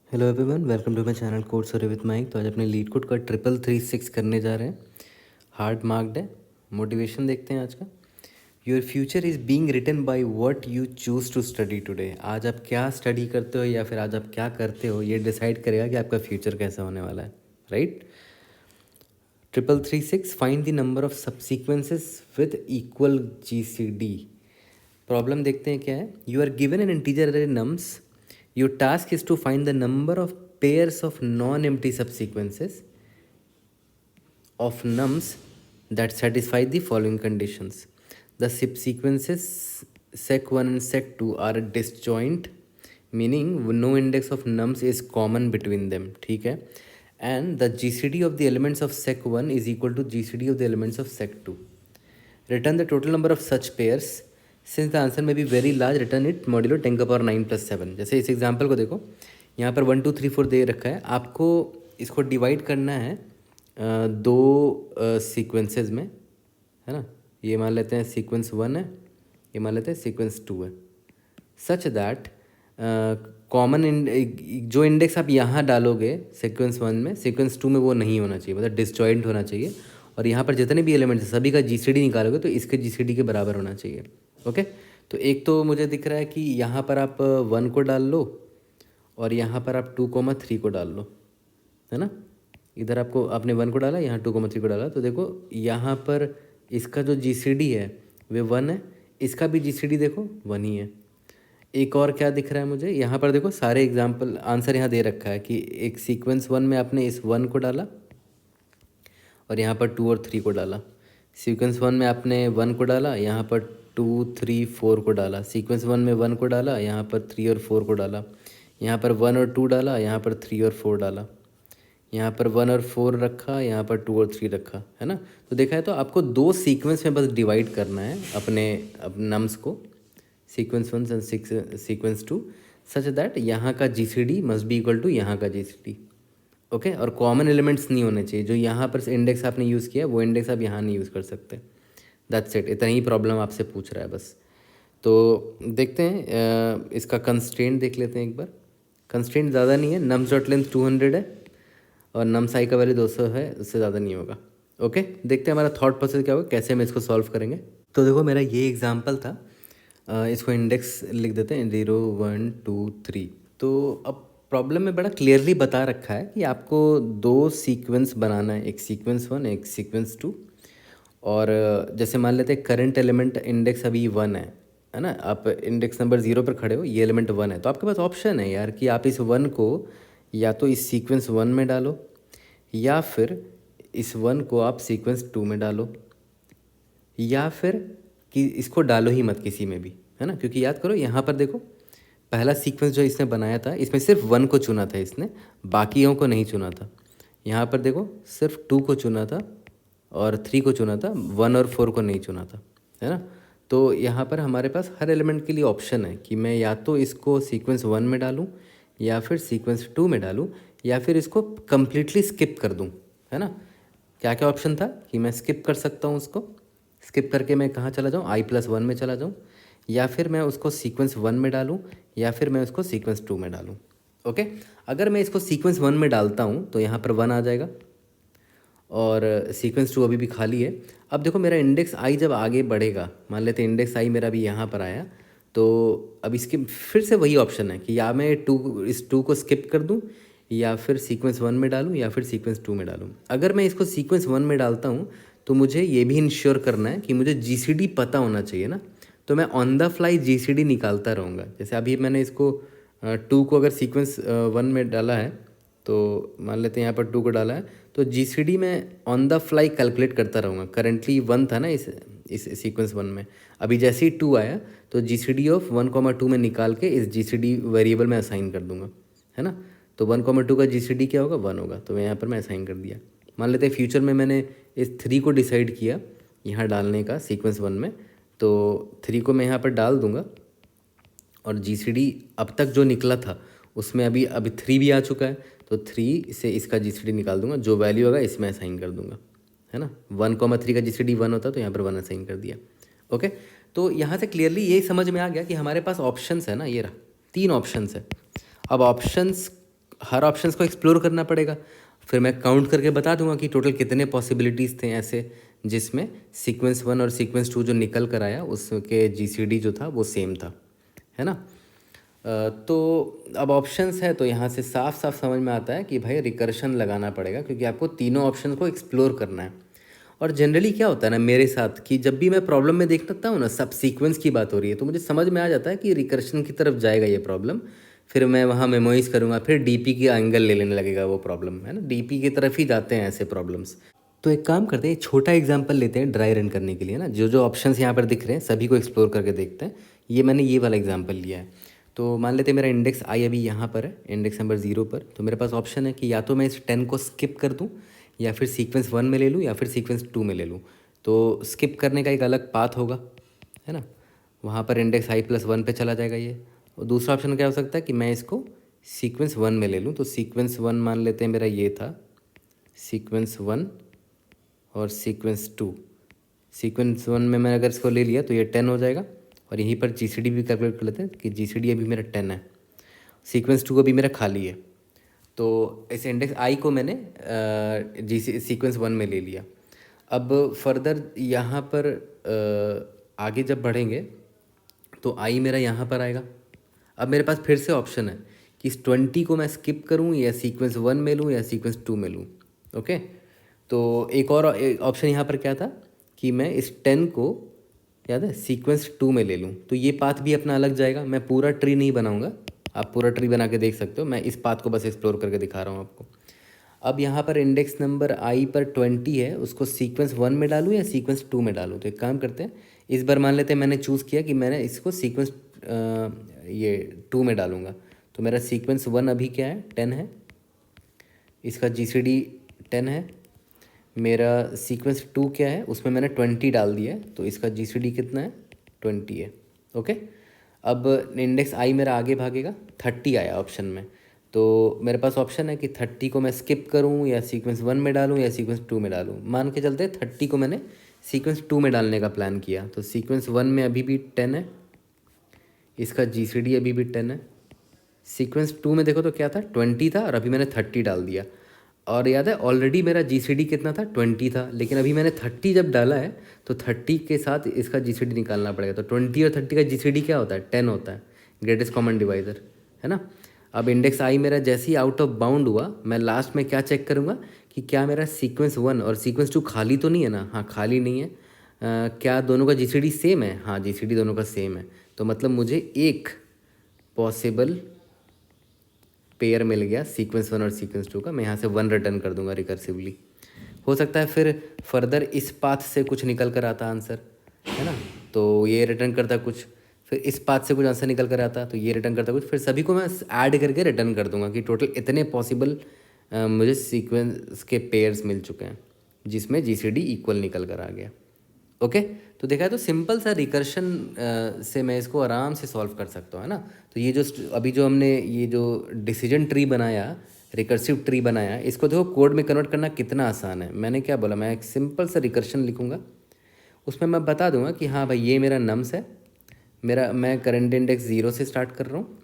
Hello everyone, welcome to my channel code story with Mike. तो आज अपने leet code का 3336 करने जा रहे हैं। हार्ड मार्क्ड है। मोटिवेशन देखते हैं आज का। Your future is being written by what you choose to study today. आज आप क्या स्टडी करते हो या फिर आज आप क्या करते हो, ये डिसाइड करेगा कि आपका फ्यूचर कैसा होने वाला है, right. 3336 find the number of subsequences with equal GCD। Problem देखते हैं क्या है। You are given an integer array nums. Your task is to find the number of pairs of non empty subsequences of nums that satisfy the following conditions. The subsequences sec1 and sec2 are disjoint, meaning no index of nums is common between them. ठीक है. And the GCD of the elements of sec1 is equal to GCD of the elements of sec2. Return the total number of such pairs. Since the answer may be very large, return it modulo 10 का power 9 plus 7. जैसे इस example को देखो, यहाँ पर 1 2 3 4 दे रखा है। आपको इसको डिवाइड करना है दो सीक्वेंसेस में, है ना। ये मान लेते हैं सीक्वेंस 1 है, ये मान लेते हैं सीक्वेंस 2 है। सच दैट कॉमन जो इंडेक्स आप यहाँ डालोगे सीक्वेंस 1 में, सीक्वेंस 2 में वो नहीं होना चाहिए, मतलब डिसजॉइंट होना चाहिए। और यहाँ पर जितने भी एलिमेंट्स हैं सभी का GCD निकालोगे तो इसके GCD के बराबर होना चाहिए। ओके, तो एक तो मुझे दिख रहा है कि यहाँ पर आप 1 को डाल लो और यहाँ पर आप 2,3 को डाल लो, है ना। इधर आपको आपने 1 को डाला, यहाँ 2,3 को डाला, तो देखो यहाँ पर इसका जो GCD है वे 1 है, इसका भी GCD देखो 1 ही है। एक और क्या दिख रहा है मुझे, यहाँ पर देखो सारे एग्जाम्पल आंसर यहाँ दे रखा है कि एक सीक्वेंस 1 में आपने इस 1 को डाला और यहाँ पर 2 और 3 को डाला। सीक्वेंस 1 में आपने 1 को डाला, यहाँ पर 2 3 4 को डाला। सीक्वेंस 1 में 1 को डाला, यहाँ पर 3 और 4 को डाला। यहाँ पर 1 और 2 डाला, यहाँ पर 3 और 4 डाला। यहाँ पर 1 और 4 रखा, यहाँ पर 2 और 3 रखा, है ना। तो देखा है, तो आपको दो सीक्वेंस में बस डिवाइड करना है अपने नम्स को, sequence 1 and sequence 2, such that यहाँ का GCD must be equal to यहाँ का GCD। ओके, और कॉमन एलिमेंट्स नहीं होने चाहिए। जो यहाँ पर इंडेक्स आपने यूज़ किया वो इंडेक्स आप यहाँ नहीं यूज़ कर सकते। दैट्स इट, इतना ही प्रॉब्लम आपसे पूछ रहा है बस। तो देखते हैं इसका कंस्ट्रेंट देख लेते हैं एक बार। कंस्ट्रेंट ज़्यादा नहीं है, नम्स डॉट लेंथ 200 है और नम्स आई का वैल्यू 200 है, उससे ज़्यादा नहीं होगा। ओके, देखते हैं हमारा थॉट प्रोसेस क्या होगा, कैसे हम इसको सॉल्व करेंगे। तो देखो मेरा ये एग्जांपल था, इसको इंडेक्स लिख देते हैं 0 1 2 3। तो अब प्रॉब्लम में बड़ा क्लियरली बता रखा है कि आपको दो सीक्वेंस बनाना है, एक सीक्वेंस 1 एक सीक्वेंस 2। और जैसे मान लेते हैं करंट एलिमेंट इंडेक्स अभी 1 है ना। आप इंडेक्स नंबर 0 पर खड़े हो, ये एलिमेंट 1 है, तो आपके पास ऑप्शन है यार कि आप इस 1 को या तो इस सीक्वेंस 1 में डालो या फिर इस 1 को आप सीक्वेंस 2 में डालो, या फिर कि इसको डालो ही मत किसी में भी, है ना। क्योंकि याद करो यहाँ पर देखो, पहला सीक्वेंस जो इसने बनाया था इसमें सिर्फ 1 को चुना था इसने, बाकियों को नहीं चुना था। यहाँ पर देखो सिर्फ 2 को चुना था और 3 को चुना था, 1 और 4 को नहीं चुना था, है ना। तो यहाँ पर हमारे पास हर एलिमेंट के लिए ऑप्शन है कि मैं या तो इसको सीक्वेंस 1 में डालूँ या फिर सीक्वेंस 2 में डालूँ या फिर इसको कम्प्लीटली स्किप कर दूँ, है ना। क्या क्या ऑप्शन था कि मैं स्किप कर सकता हूँ, उसको स्किप करके मैं कहाँ चला जाऊँ, i+1 में चला जाऊँ, या फिर मैं उसको सीक्वेंस 1 में डालूँ या फिर मैं उसको सीक्वेंस 2 में डालूँ। ओके, अगर मैं इसको सीक्वेंस 1 में डालता हूँ तो यहाँ पर 1 आ जाएगा और सीक्वेंस 2 अभी भी खाली है। अब देखो मेरा इंडेक्स i जब आगे बढ़ेगा, मान लेते हैं इंडेक्स i मेरा भी यहाँ पर आया, तो अब इसके फिर से वही ऑप्शन है कि या मैं इस 2 को स्किप कर दूँ या फिर सीक्वेंस 1 में डालूँ या फिर सीक्वेंस 2 में डालूँ। अगर मैं इसको सीक्वेंस 1 में डालता हूँ तो मुझे ये भी इंश्योर करना है कि मुझे GCD पता होना चाहिए ना। तो मैं ऑन द फ्लाई GCD निकालता रहूँगा। जैसे अभी मैंने इसको 2 को अगर सीक्वेंस 1 में डाला है, तो मान लेते हैं यहाँ पर 2 को डाला है, तो GCD मैं ऑन द फ्लाई कैलकुलेट करता रहूँगा। करंटली 1 था ना इस सीक्वेंस 1 में, अभी जैसे ही 2 आया तो GCD ऑफ 1,2 में निकाल के इस GCD वेरिएबल में असाइन कर दूंगा, है ना। तो 1,2 का GCD क्या होगा, 1 होगा, तो यहाँ पर मैं असाइन कर दिया। मान लेते हैं फ्यूचर में मैंने इस 3 को डिसाइड किया यहाँ डालने का सीक्वेंस 1 में, तो 3 को मैं यहाँ पर डाल दूँगा और GCD अब तक जो निकला था उसमें अभी 3 भी आ चुका है, तो 3 से इसका GCD निकाल दूंगा, जो वैल्यू होगा इसमें असाइन कर दूंगा, है ना। 1,3 का GCD 1 होता तो यहाँ पर 1 असाइन कर दिया। ओके, तो यहाँ से क्लियरली ये समझ में आ गया कि हमारे पास ऑप्शंस है ना, ये रहा 3 ऑप्शंस है। अब ऑप्शंस हर ऑप्शंस को एक्सप्लोर करना पड़ेगा। फिर मैं काउंट करके बता दूंगा कि टोटल कितने पॉसिबिलिटीज़ थे ऐसे जिसमें सीक्वेंस 1 और सीक्वेंस 2 जो निकल कर आया उसके जीसीडी जो था वो सेम था, है ना। तो अब ऑप्शंस है तो यहाँ से साफ साफ समझ में आता है कि भाई रिकर्शन लगाना पड़ेगा, क्योंकि आपको तीनों ऑप्शन को एक्सप्लोर करना है। और जनरली क्या होता है ना मेरे साथ कि जब भी मैं प्रॉब्लम में देख सकता हूँ ना, सब सीक्वेंस की बात हो रही है, तो मुझे समझ में आ जाता है कि रिकर्शन की तरफ जाएगा ये प्रॉब्लम। फिर मैं वहाँ मेमोराइज करूँगा, फिर डीपी की एंगल ले लेने लगेगा वो प्रॉब्लम, है ना। डीपी की तरफ ही जाते हैं ऐसे प्रॉब्लम्स। तो एक काम करते हैं, एक छोटा एग्जांपल लेते हैं ड्राई रन करने के लिए ना। जो जो ऑप्शंस यहाँ पर दिख रहे हैं सभी को एक्सप्लोर करके देखते हैं। ये मैंने ये वाला एग्जांपल लिया है। तो मान लेते हैं मेरा इंडेक्स आई अभी यहाँ पर है, इंडेक्स नंबर 0 पर। तो मेरे पास ऑप्शन है कि या तो मैं इस 10 को स्किप कर दूँ, या फिर सीक्वेंस 1 में ले लूँ, या फिर सीक्वेंस 2 में ले लूँ। तो स्किप करने का एक अलग पाथ होगा, है ना। वहाँ पर इंडेक्स आई प्लस 1 पे चला जाएगा ये। और दूसरा ऑप्शन क्या हो सकता है कि मैं इसको सीक्वेंस 1 में ले लूँ। तो सीक्वेंस 1 मान लेते हैं मेरा ये था, सीक्वेंस 1 और सीक्वेंस 2। सीक्वेंस 1 में मैंने अगर इसको ले लिया तो ये 10 हो जाएगा। और यहीं पर जीसीडी भी कैलकुलेट कर लेते हैं कि जीसीडी अभी मेरा 10 है, सीक्वेंस 2 अभी मेरा खाली है। तो इस इंडेक्स आई को मैंने सीक्वेंस 1 में ले लिया। अब फर्दर यहाँ पर आगे जब बढ़ेंगे तो आई मेरा यहाँ पर आएगा। अब मेरे पास फिर से ऑप्शन है कि इस 20 को मैं स्किप करूँ, या सीक्वेंस 1 में लूँ, या सीक्वेंस 2 में लूँ। ओके, तो एक और ऑप्शन यहाँ पर क्या था कि मैं इस 10 को, याद है, सीक्वेंस 2 में ले लूँ। तो ये पाथ भी अपना अलग जाएगा। मैं पूरा ट्री नहीं बनाऊँगा, आप पूरा ट्री बना के देख सकते हो, मैं इस पाथ को बस एक्सप्लोर करके दिखा रहा हूँ आपको। अब यहाँ पर इंडेक्स नंबर आई पर 20 है, उसको सीक्वेंस 1 में डालूँ या सीक्वेंस 2 में डालूँ। तो एक काम करते हैं, इस बार मान लेते हैं मैंने चूज़ किया कि मैंने इसको सीक्वेंस ये 2 में डालूँगा। तो मेरा सीक्वेंस 1 अभी क्या है, 10 है, इसका जीसीडी 10 है। मेरा सीक्वेंस 2 क्या है, उसमें मैंने 20 डाल दिया है, तो इसका जीसीडी कितना है, 20 है। ओके, अब इंडेक्स आई मेरा आगे भागेगा, 30 आया ऑप्शन में। तो मेरे पास ऑप्शन है कि 30 को मैं स्किप करूं, या सीक्वेंस 1 में डालूं, या सीक्वेंस 2 में डालूं। मान के चलते 30 को मैंने सीक्वेंस 2 में डालने का प्लान किया। तो सीक्वेंस 1 में अभी भी 10 है, इसका जीसीडी अभी भी 10 है। सीक्वेंस 2 में देखो तो क्या था, 20 था, और अभी मैंने 30 डाल दिया। और याद है ऑलरेडी मेरा जीसीडी कितना था, 20 था, लेकिन अभी मैंने 30 जब डाला है तो 30 के साथ इसका जीसीडी निकालना पड़ेगा। तो 20 और 30 का जीसीडी क्या होता है, 10 होता है, ग्रेटेस्ट कॉमन डिवाइज़र, है ना। अब इंडेक्स आई मेरा जैसे ही आउट ऑफ बाउंड हुआ, मैं लास्ट में क्या चेक करूँगा कि क्या मेरा सीक्वेंस 1 और सीक्वेंस 2 खाली तो नहीं है ना। हाँ, खाली नहीं है। क्या दोनों का जीसीडी सेम है, हाँ जीसीडी दोनों का सेम है। तो मतलब मुझे एक पॉसिबल पेयर मिल गया सीक्वेंस 1 और सीक्वेंस 2 का। मैं यहाँ से 1 रिटर्न कर दूंगा रिकर्सिवली। हो सकता है फिर फर्दर इस पाथ से कुछ निकल कर आता आंसर, है ना। तो ये रिटर्न करता कुछ, फिर इस पाथ से कुछ आंसर निकल कर आता तो ये रिटर्न करता कुछ, फिर सभी को मैं ऐड करके रिटर्न कर दूंगा कि टोटल इतने पॉसिबल मुझे सीक्वेंस के पेयर्स मिल चुके हैं जिसमें जीसीडी इक्वल निकल कर आ गया। ओके, तो देखा है, तो सिंपल सा रिकर्शन से मैं इसको आराम से सॉल्व कर सकता हूँ, है ना। तो ये जो अभी जो हमने ये जो डिसीजन ट्री बनाया, रिकर्सिव ट्री बनाया, इसको देखो कोड में कन्वर्ट करना कितना आसान है। मैंने क्या बोला, मैं एक सिंपल सा रिकर्शन लिखूँगा, उसमें मैं बता दूंगा कि हाँ भाई ये मेरा नम्स है, मैं करंट इंडेक्स 0 से स्टार्ट कर रहा हूँ,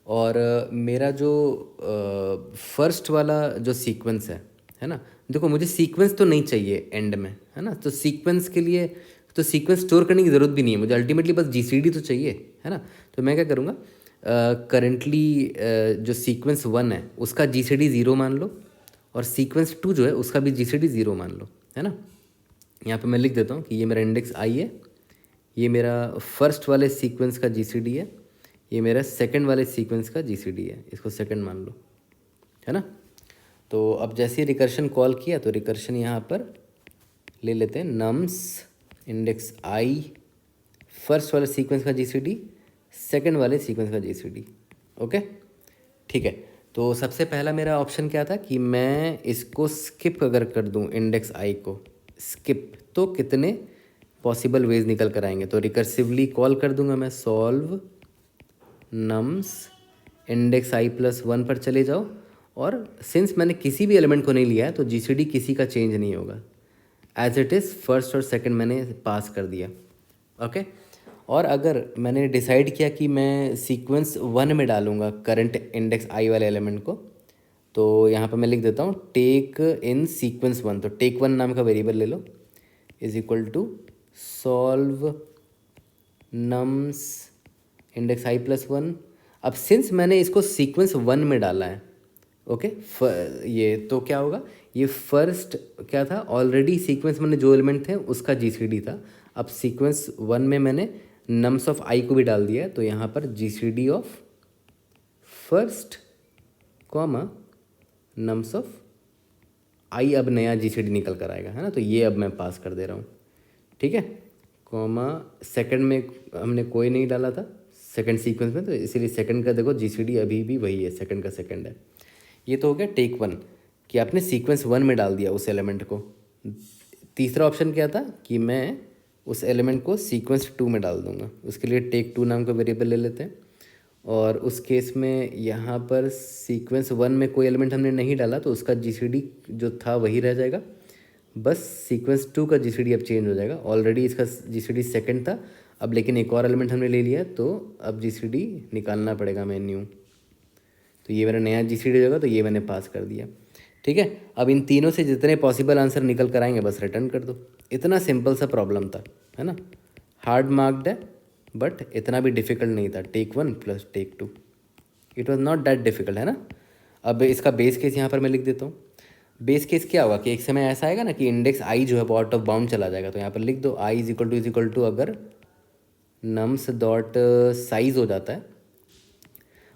और मेरा जो फर्स्ट वाला जो सीक्वेंस है ना, देखो मुझे सीक्वेंस तो नहीं चाहिए एंड में, है ना। तो सीक्वेंस के लिए तो सीक्वेंस स्टोर करने की ज़रूरत भी नहीं है मुझे, अल्टीमेटली बस जीसीडी तो चाहिए, है ना। तो मैं क्या करूँगा, करेंटली जो सीक्वेंस 1 है उसका जीसीडी 0 मान लो, और सीक्वेंस 2 जो है उसका भी जीसीडी 0 मान लो, है ना। यहाँ पे मैं लिख देता हूँ कि ये मेरा इंडेक्स आई है, ये मेरा फर्स्ट वाले सीक्वेंस का जीसीडी है, ये मेरा सेकंड वाले सीक्वेंस का जीसीडी है, इसको सेकंड मान लो, है ना। तो अब जैसे ही रिकर्शन कॉल किया तो रिकर्शन यहाँ पर ले लेते हैं, नम्स इंडेक्स आई फर्स्ट वाले सीक्वेंस का जीसीडी, सेकंड वाले सीक्वेंस का जीसीडी। ओके, ठीक है। तो सबसे पहला मेरा ऑप्शन क्या था कि मैं इसको स्किप अगर कर दूं, इंडेक्स आई को स्किप, तो कितने पॉसिबल वेज निकल कर आएंगे। तो रिकर्सिवली कॉल कर दूंगा मैं, solve nums index i plus 1 पर चले जाओ, और सिंस मैंने किसी भी एलिमेंट को नहीं लिया है तो जीसीडी किसी का चेंज नहीं होगा, एज इट इज़ फर्स्ट और सेकंड मैंने पास कर दिया। ओके, और अगर मैंने डिसाइड किया कि मैं सीक्वेंस 1 में डालूँगा करंट इंडेक्स आई वाले एलिमेंट को, तो यहाँ पर मैं लिख देता हूँ टेक इन सीक्वेंस वन, तो टेक वन नाम का वेरिएबल ले लो, is equal to solve nums index i plus one. अब सिंस मैंने इसको सीक्वेंस वन में डाला है, ओके, ये तो क्या होगा, ये फर्स्ट क्या था, ऑलरेडी सीक्वेंस में जो एलिमेंट थे उसका जीसीडी था। अब सीक्वेंस वन में मैंने नम्स ऑफ आई को भी डाल दिया है, तो यहाँ पर GCD of first comma nums of i, अब नया जीसीडी निकल कर आएगा, है ना। तो ये अब मैं पास कर दे रहा हूँ, ठीक है। कॉमा सेकंड में हमने कोई नहीं डाला था सेकंड सीक्वेंस में, तो इसीलिए सेकंड का देखो जीसीडी अभी भी वही है, सेकंड का सेकंड है। ये तो हो गया टेक वन कि आपने सीक्वेंस वन में डाल दिया उस एलिमेंट को। तीसरा ऑप्शन क्या था कि मैं उस एलिमेंट को सीक्वेंस टू में डाल दूंगा, उसके लिए टेक टू नाम का वेरिएबल ले लेते हैं। और उस केस में यहाँ पर सीक्वेंस वन में कोई एलिमेंट हमने नहीं डाला, तो उसका जीसीडी जो था वही रह जाएगा, बस सीक्वेंस टू का जीसीडी अब चेंज हो जाएगा। ऑलरेडी इसका जीसीडी सेकंड था, अब लेकिन एक और एलिमेंट हमने ले लिया, तो अब जीसीडी निकालना पड़ेगा मैं न्यू। तो ये मेरा नया जीसीडी हो जाएगा, तो ये मैंने पास कर दिया, ठीक है। अब इन तीनों से जितने पॉसिबल आंसर निकल कर आएंगे बस रिटर्न कर दो। इतना सिंपल सा प्रॉब्लम था, है ना। हार्ड मार्क्ड है बट इतना भी डिफ़िकल्ट नहीं था। Take one plus take two, it was not that difficult, है ना। अब इसका बेस केस यहाँ पर मैं लिख देता हूँ। बेस केस क्या होगा कि एक समय ऐसा आएगा ना कि इंडेक्स आई जो है वो आउट ऑफ बाउंड चला जाएगा, तो यहाँ पर लिख दो आई इज इक्वल टू अगर नम्स डॉट साइज हो जाता है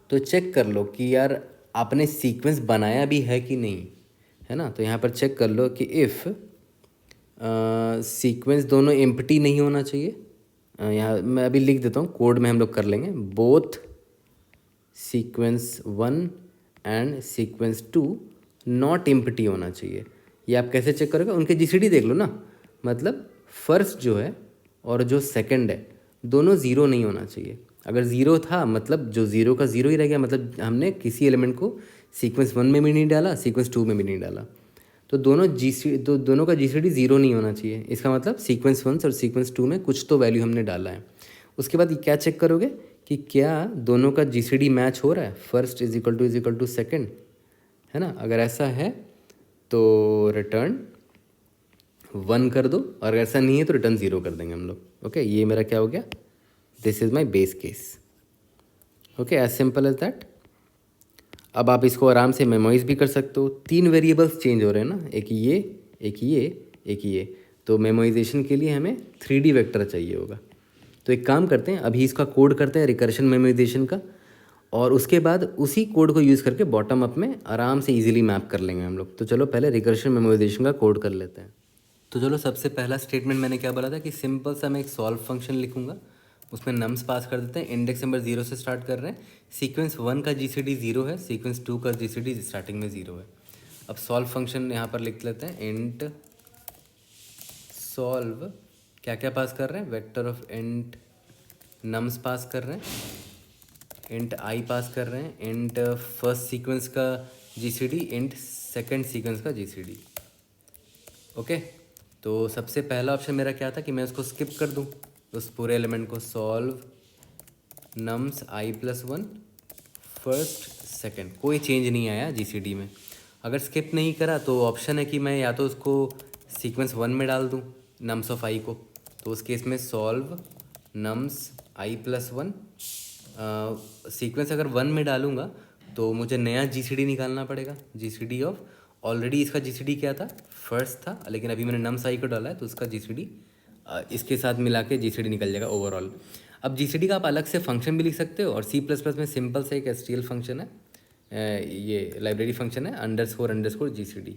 तो चेक कर लो कि यार आपने सीक्वेंस बनाया भी है कि नहीं, है ना। तो यहाँ पर चेक कर लो कि इफ़ सीक्वेंस दोनों एम्प्टी नहीं होना चाहिए। यहाँ मैं अभी लिख देता हूँ, कोड में हम लोग कर लेंगे, both sequence one and sequence two not empty होना चाहिए। ये आप कैसे चेक करोगे, उनके जीसीडी देख लो ना, मतलब फर्स्ट जो है और जो सेकंड है दोनों ज़ीरो नहीं होना चाहिए। अगर ज़ीरो था मतलब जो ज़ीरो का ज़ीरो ही रह गया, मतलब हमने किसी एलिमेंट को सीक्वेंस वन में भी नहीं डाला, सीक्वेंस टू में भी नहीं डाला, तो दोनों का जीसीडी ज़ीरो नहीं होना चाहिए। इसका मतलब सीक्वेंस वन और सीक्वेंस टू में कुछ तो वैल्यू हमने डाला है। उसके बाद क्या चेक करोगे कि क्या दोनों का जीसीडी मैच हो रहा है, first is equal to second, है ना। अगर ऐसा है तो रिटर्न वन कर दो, और ऐसा नहीं है तो रिटर्न ज़ीरो कर देंगे हम लोग। ओके, ये मेरा क्या हो गया, this is my base case. Okay, as simple as that. अब आप इसको आराम से मेमोराइज भी कर सकते हो। तीन वेरिएबल्स चेंज हो रहे हैं ना, एक ये एक ये एक ये, तो मेमोराइजेशन के लिए हमें 3D वेक्टर चाहिए होगा। तो एक काम करते हैं, अभी इसका कोड करते हैं रिकर्शन मेमोराइजेशन का, और उसके बाद उसी कोड को यूज़ करके बॉटम अप में आराम से इजीली मैप कर लेंगे हम लोग। तो चलो पहले रिकर्शन मेमोराइजेशन का कोड कर लेते हैं। तो चलो सबसे पहला स्टेटमेंट मैंने क्या बोला था कि सिंपल सा मैं एक सॉल्व फंक्शन लिखूंगा, उसमें नम्स पास कर देते हैं, इंडेक्स नंबर जीरो से स्टार्ट कर रहे हैं, सीक्वेंस वन का जीसीडी ज़ीरो है, सीक्वेंस टू का जीसीडी स्टार्टिंग में ज़ीरो है। अब सॉल्व फंक्शन यहाँ पर लिख लेते हैं, इंट सॉल्व, क्या क्या पास कर रहे हैं, वेक्टर ऑफ इंट नम्स पास कर रहे हैं, इंट आई पास कर रहे हैं, इंट फर्स्ट सीक्वेंस का जीसीडी, इंट सेकंड सीक्वेंस का जीसीडी। ओके, तो सबसे पहला ऑप्शन मेरा क्या था कि मैं उसको स्किप कर दूं, उस पूरे एलिमेंट को, सॉल्व नम्स आई प्लस वन फर्स्ट सेकंड, कोई चेंज नहीं आया जीसीडी में। अगर स्किप नहीं करा तो ऑप्शन है कि मैं या तो उसको सीक्वेंस वन में डाल दूं नम्स ऑफ आई को, तो उस केस में सॉल्व नम्स आई प्लस वन, सीक्वेंस अगर वन में डालूंगा तो मुझे नया जीसीडी निकालना पड़ेगा, जीसीडी ऑफ, ऑलरेडी इसका जीसीडी क्या था, फर्स्ट था, लेकिन अभी मैंने नम्स आई को डाला है तो उसका जीसीडी इसके साथ मिला के जीसीडी निकल जाएगा ओवरऑल। अब जीसीडी का आप अलग से फंक्शन भी लिख सकते हो, और C++ में सिंपल से एक STL फंक्शन है, ये लाइब्रेरी फंक्शन है अंडरस्कोर जीसीडी,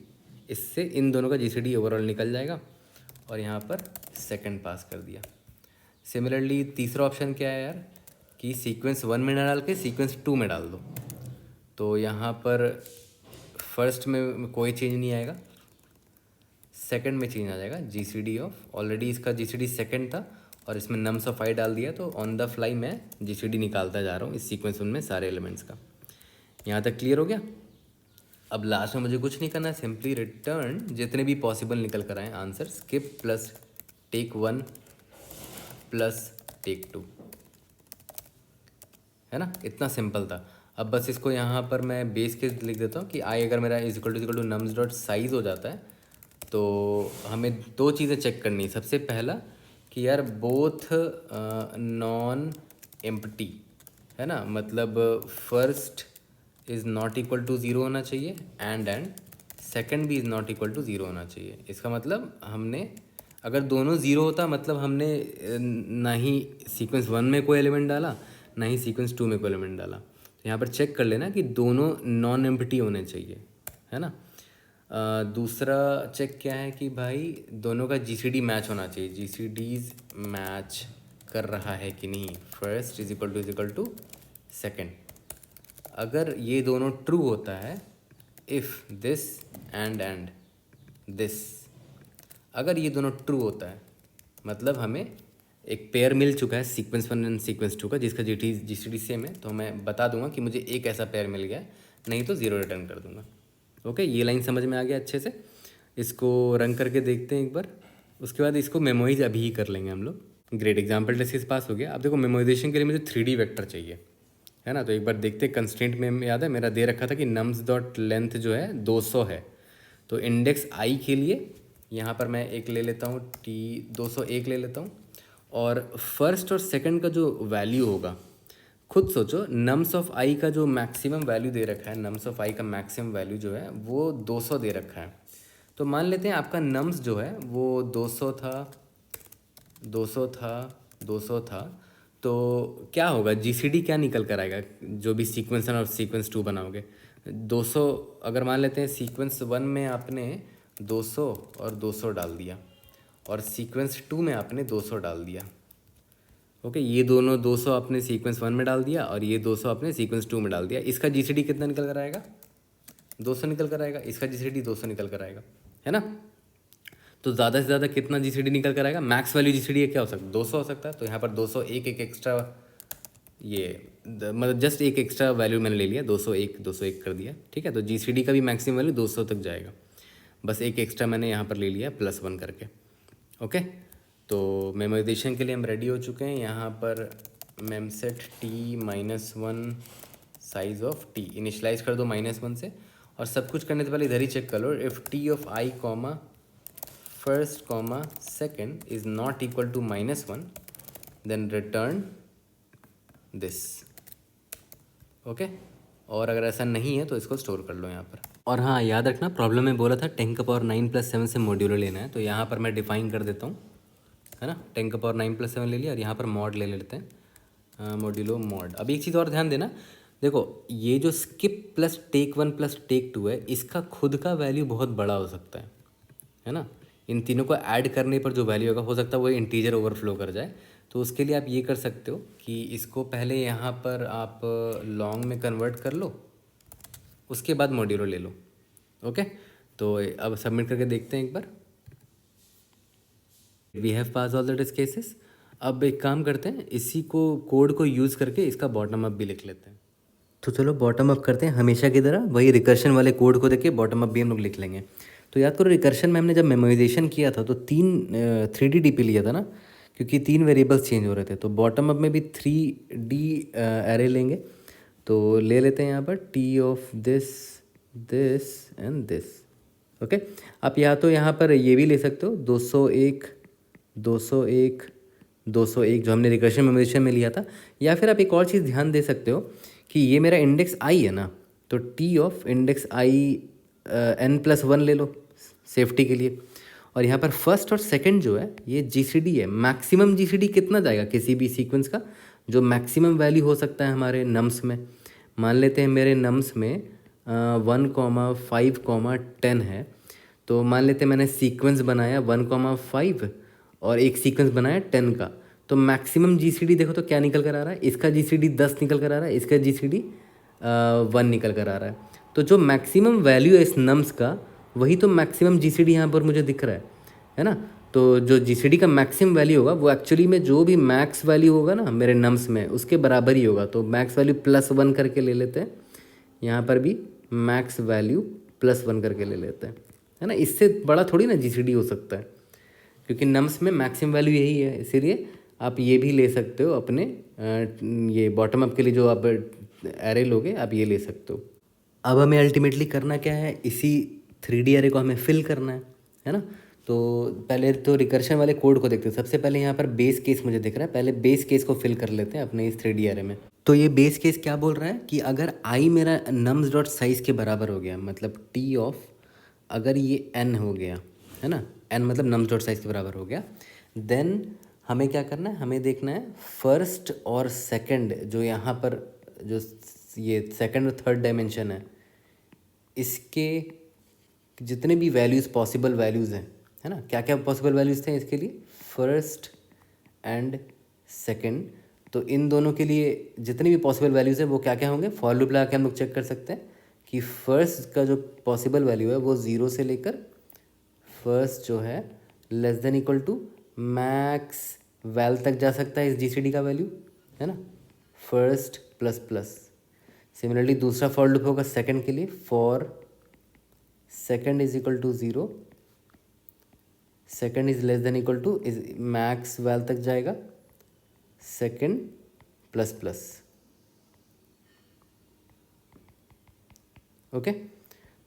इससे इन दोनों का जीसीडी ओवरऑल निकल जाएगा, और यहाँ पर सेकंड पास कर दिया। सिमिलरली तीसरा ऑप्शन क्या है यार कि सीक्वेंस वन में ना डाल के सीक्वेंस टू में डाल दो, तो यहाँ पर फर्स्ट में कोई चेंज नहीं आएगा, सेकंड में चेंज आ जाएगा, जीसीडी ऑफ, ऑलरेडी इसका जीसीडी सेकंड था और इसमें नम्स ऑफ आई डाल दिया, तो ऑन द फ्लाई मैं जीसीडी निकालता जा रहा हूँ इस सीक्वेंस में सारे एलिमेंट्स का। यहाँ तक क्लियर हो गया। अब लास्ट में मुझे कुछ नहीं करना है, सिंपली रिटर्न जितने भी पॉसिबल निकल कर आए answer, skip plus take one plus take two, है ना, इतना सिंपल था। अब बस इसको यहाँ पर मैं बेस केस लिख देता हूँ कि आई अगर मेरा is equal to nums dot size हो जाता है तो हमें दो चीज़ें चेक करनी है। सबसे पहला कि यार बोथ नॉन एम्प्टी है ना, मतलब first is not equal to zero होना चाहिए एंड सेकंड भी is not equal to zero होना चाहिए। इसका मतलब हमने अगर दोनों ज़ीरो होता मतलब हमने ना ही सीक्वेंस वन में कोई एलिमेंट डाला ना ही सीक्वेंस टू में कोई एलिमेंट डाला। तो यहाँ पर चेक कर लेना कि दोनों नॉन एम्प्टी होने चाहिए, है ना। दूसरा चेक क्या है कि भाई दोनों का जीसीडी मैच होना चाहिए, जीसीडीज मैच कर रहा है कि नहीं। First is equal to second. अगर ये दोनों ट्रू होता है, इफ़ दिस एंड दिस, अगर ये दोनों ट्रू होता है मतलब हमें एक पेयर मिल चुका है sequence one and sequence two का जिसका जीसीडी सेम है, तो मैं बता दूंगा कि मुझे एक ऐसा पेयर मिल गया, नहीं तो ज़ीरो रिटर्न कर दूंगा। ओके, ये लाइन समझ में आ गया अच्छे से। इसको रन करके देखते हैं एक बार, उसके बाद इसको मेमोराइज अभी ही कर लेंगे हम लोग। ग्रेट, एग्जाम्पल टेस्ट पास हो गया। अब देखो मेमोराइजेशन के लिए मुझे 3D वेक्टर चाहिए, है ना। तो एक बार देखते, कंस्ट्रेंट में याद है मेरा दे रखा था कि नम्स डॉट लेंथ जो है 200 है। तो इंडेक्स आई के लिए यहाँ पर मैं एक ले लेता हूँ, T201 ले लेता हूँ। और फर्स्ट और सेकंड का जो वैल्यू होगा, खुद सोचो, नम्स ऑफ आई का जो मैक्सिमम वैल्यू दे रखा है, नम्स ऑफ आई का मैक्सिमम वैल्यू जो है वो 200 दे रखा है। तो मान लेते हैं आपका नम्स जो है वो 200 था, 200 था। तो क्या होगा, जीसीडी क्या निकल कर आएगा जो भी सीक्वेंस वन और सीक्वेंस टू बनाओगे। 200 अगर मान लेते हैं सीक्वेंस वन में आपने 200 और 200 डाल दिया और सीक्वेंस टू में आपने 200 डाल दिया। ओके, ये दोनों 200 आपने सीक्वेंस वन में डाल दिया और ये 200 आपने सीक्वेंस टू में डाल दिया। इसका जीसीडी कितना निकल कर आएगा, 200 निकल कर आएगा। इसका जीसीडी 200 निकल कर आएगा, है ना। तो ज़्यादा से ज़्यादा कितना जीसीडी निकल कर आएगा, मैक्स वैल्यू जीसीडी क्या हो सकता है, 200 हो सकता है। तो यहाँ पर 200 एक एक्स्ट्रा, ये मतलब जस्ट एक एक्स्ट्रा वैल्यू मैंने ले लिया, 201 कर दिया, ठीक है। तो जीसीडी का भी मैक्सिमम वैल्यू 200 तक जाएगा, बस एक एक्स्ट्रा मैंने यहाँ पर ले लिया +1 करके। ओके, तो मेमोराइजेशन के लिए हम रेडी हो चुके हैं। यहाँ पर memset T-1 size of T initialize कर दो -1 से, और सब कुछ करने से पहले इधर ही चेक कर लो, if T of I comma first comma second is not equal to -1 then return this. Okay, और अगर ऐसा नहीं है तो इसको स्टोर कर लो यहाँ पर। और हाँ, याद रखना प्रॉब्लम में बोला था 10 का पावर 9 + 7 से मॉड्यूलो लेना है, तो यहाँ पर मैं डिफाइन कर देता हूँ, है ना। 10 का पावर 9 + 7 ले लिया और यहाँ पर मॉड ले लेते हैं, मॉड्यूलो मॉड। अब एक चीज़ और ध्यान देना, देखो ये जो skip plus take 1 plus take 2 है, इसका खुद का वैल्यू बहुत बड़ा हो सकता है ना। इन तीनों को ऐड करने पर जो वैल्यू होगा, हो सकता है वो इंटीजर ओवरफ्लो कर जाए। तो उसके लिए आप ये कर सकते हो कि इसको पहले यहाँ पर आप लॉन्ग में कन्वर्ट कर लो, उसके बाद मॉड्यूलो ले लो। ओके, तो अब सबमिट करके देखते हैं एक बार। We have pass all the test cases. अब एक काम करते हैं, इसी को कोड को यूज़ करके इसका बॉटम अप भी लिख लेते हैं। तो चलो बॉटम अप करते हैं, हमेशा की तरह वही रिकर्शन वाले कोड को देख के बॉटम अप भी हम लोग लिख लेंगे। तो याद करो, रिकर्शन में हमने जब मेमोराइजेशन किया था तो 3D डीपी लिया था ना, क्योंकि 3 वेरिएबल्स चेंज हो रहे थे। तो बॉटम अप में भी 3D एरे लेंगे। तो ले लेते हैं यहाँ पर T of this and this. Okay, आप या तो यहाँ पर ये भी ले सकते हो, 201 जो हमने रिकर्शन मेमोराइजेशन में लिया था। या फिर आप एक और चीज़ ध्यान दे सकते हो कि ये मेरा इंडेक्स आई है ना, तो T of index I n+1 ले लो सेफ्टी के लिए। और यहाँ पर फर्स्ट और सेकंड जो है ये जीसीडी है। मैक्सिमम जीसीडी कितना जाएगा किसी भी सीक्वेंस का, जो मैक्सिमम वैल्यू हो सकता है हमारे नम्स में। मान लेते हैं मेरे नम्स में 1,5,10 है। तो मान लेते हैं मैंने सीक्वेंस बनाया 1,5 और एक सीक्वेंस बनाया 10 का। तो मैक्सिमम जीसीडी देखो तो क्या निकल कर आ रहा है, इसका जीसीडी 10 निकल कर आ रहा है, इसका जीसीडी 1 निकल कर आ रहा है। तो जो मैक्सिमम वैल्यू है इस नम्स का, वही तो मैक्सिमम जीसीडी यहाँ पर मुझे दिख रहा है ना। तो जो जीसीडी का मैक्सिमम वैल्यू होगा वो एक्चुअली में जो भी मैक्स वैल्यू होगा ना मेरे नम्स में, उसके बराबर ही होगा। तो मैक्स वैल्यू +1 करके ले लेते हैं, यहाँ पर भी मैक्स वैल्यू +1 करके ले लेते हैं, है ना। इससे बड़ा थोड़ी ना जीसीडी हो सकता है, क्योंकि नम्स में मैक्सिमम वैल्यू यही है। इसीलिए आप ये भी ले सकते हो अपने ये बॉटम अप के लिए जो आप एरे लोगे आप ये ले सकते हो। अब हमें अल्टीमेटली करना क्या है, इसी 3D एरे को हमें फिल करना है ना। तो पहले तो रिकर्शन वाले कोड को देखते हैं। सबसे पहले यहाँ पर बेस केस मुझे दिख रहा है, पहले बेस केस को फिल कर लेते हैं अपने इस 3D एरे में। तो ये बेस केस क्या बोल रहा है कि अगर आई मेरा नम्स डॉट साइज़ के बराबर हो गया, मतलब टी ऑफ अगर ये n हो गया है ना, n मतलब नम्स डॉट साइज़ के बराबर हो गया, देन हमें क्या करना है, हमें देखना है फर्स्ट और सेकंड जो यहाँ पर जो ये सेकंड और थर्ड डायमेंशन है, इसके जितने भी वैल्यूज़ पॉसिबल वैल्यूज़ हैं, है ना, क्या क्या पॉसिबल वैल्यूज़ थे इसके लिए, फर्स्ट एंड सेकंड। तो इन दोनों के लिए जितनी भी पॉसिबल वैल्यूज़ हैं वो क्या क्या होंगे, फॉर लूप लगा के हम लोग चेक कर सकते हैं कि फर्स्ट का जो पॉसिबल वैल्यू है वो 0 से लेकर फर्स्ट जो है less than equal to max val तक जा सकता है इस GCD का वैल्यू, है ना, फर्स्ट प्लस प्लस। सिमिलरली दूसरा फॉर लूप होगा सेकंड के लिए, for second is equal to 0, second is less than equal to is max val तक जाएगा सेकंड प्लस प्लस। ओके,